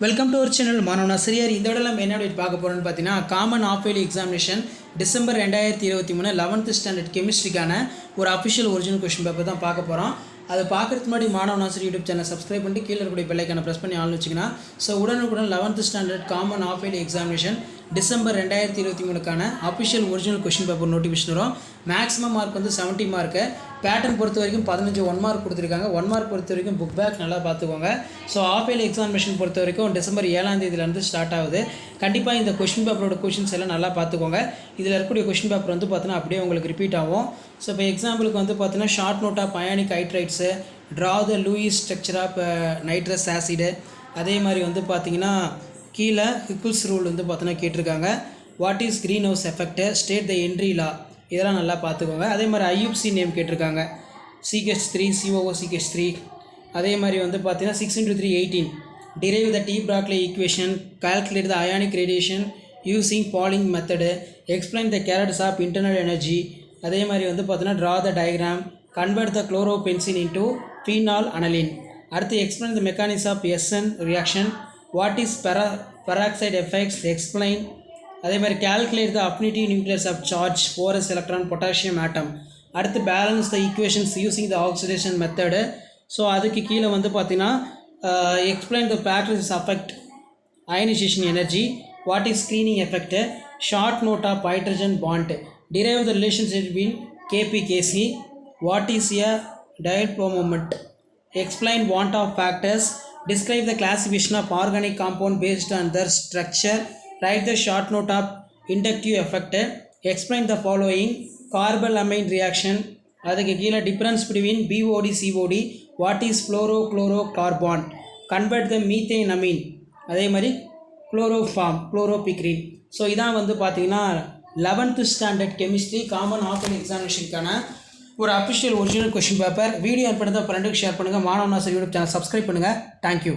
Welcome to our channel மாணவனா சரியார். இந்த விட நம்ம என்ன பார்க்க போகிறோம்னு பார்த்தீங்கன்னா, common half yearly examination December 2023 11th standard கெமிஸ்ட்ரிக்கான ஒரு அஃபிஷியல் ஒரிஜினல் கொஸ்டின் பேப்பர் தான் பார்க்க போகிறோம். அதை பார்க்குறதுக்கு முன்னாடி மாணவனா சரி யூடியூப் சேனல் சப்ஸ்கிரைப் பண்ணிட்டு கீழே இருக்கக்கூடிய பெல்லைக்கான ப்ரெஸ் பண்ணி ஆள் வச்சிங்கன்னா உடனுக்குடன் 11th standard common half yearly examination December 2023க்கான official original question paper notification வரும். மேக்ஸிமம் மார்க் வந்து 70 மார்க்கு. பேட்டர்ன் பொறுத்த வரைக்கும் 15 1 மார்க் கொடுத்துருக்காங்க. 1 மார்க் பொறுத்த வரைக்கும் புக் பேக் நல்லா பார்த்துக்கோங்க. ஸோ ஆஃப் இயர்லி எக்ஸாமினேஷன் பொறுத்த வரைக்கும் டிசம்பர் 7ஆம் தேதியிலேருந்து ஸ்டார்ட் ஆகுது. கண்டிப்பாக இந்த கொஸ்டின் பேப்பரோட கொஷின்ஸ் எல்லாம் நல்லா பார்த்துக்கோங்க. இதில் இருக்கக்கூடிய கொஸ்டின் பேப்பர் வந்து பார்த்தீங்கன்னா அப்படியே உங்களுக்கு ரிப்பீட் ஆகும். ஸோ இப்போ எக்ஸாம்பிளுக்கு வந்து பார்த்தீங்கன்னா short note of ionic hydrides, draw the Lewis structure of nitrous acid, அதே மாதிரி வந்து பார்த்தீங்கன்னா கீழே ஹிக்கிள்ஸ் ரூல் வந்து பார்த்தீங்கன்னா கேட்டிருக்காங்க. What is greenhouse effect, state the Henry law, இதெல்லாம் நல்லா பார்த்துக்கோங்க. அதே மாதிரி ஐயூப்சி நேம் கேட்டிருக்காங்க. CH3 COO CH3. அதே மாதிரி வந்து பார்த்தீங்கன்னா 6 × 3 18. derive the T Broglie equation, calculate the ionic radiation using Pauling method, explain the characters of internal energy. அதே மாதிரி வந்து பார்த்தீங்கன்னா draw the diagram, convert the chloropensine into phenol aniline. அடுத்து explain the mechanism of SN reaction, what is peroxide effects, explain. அதே மாதிரி calculate the affinity nucleus of charge, porous electron potassium atom. அடுத்து balance the equations using the oxidation method. So அதுக்கு கீழே வந்து பார்த்தீங்கன்னா explain the factors affect ionization energy, what is screening effect, short note of hydrogen bond, derive the relationship between Kp Kc, what is a dipole moment, explain want of factors, describe the classification of organic compound based on their structure, write the short note of inductive effect, explain the following carbamine reaction. அதுக்கு கீழே difference between BOD COD, what is fluorochlorocarbon, convert the methane amine, அதே மாதிரி chloropicrin. So இதான் வந்து பார்த்தீங்கன்னா 11th standard chemistry common half yearly எக்ஸாமினேஷனுக்கான ஒரு official original question paper. Video ஏற்படுத்த ஃப்ரெண்டுக்கு ஷேர் பண்ணுங்கள். மாணவனா சரி யூடியூப் சேனல் சப்ஸ்கிரைப் பண்ணுங்கள். தேங்க்யூ.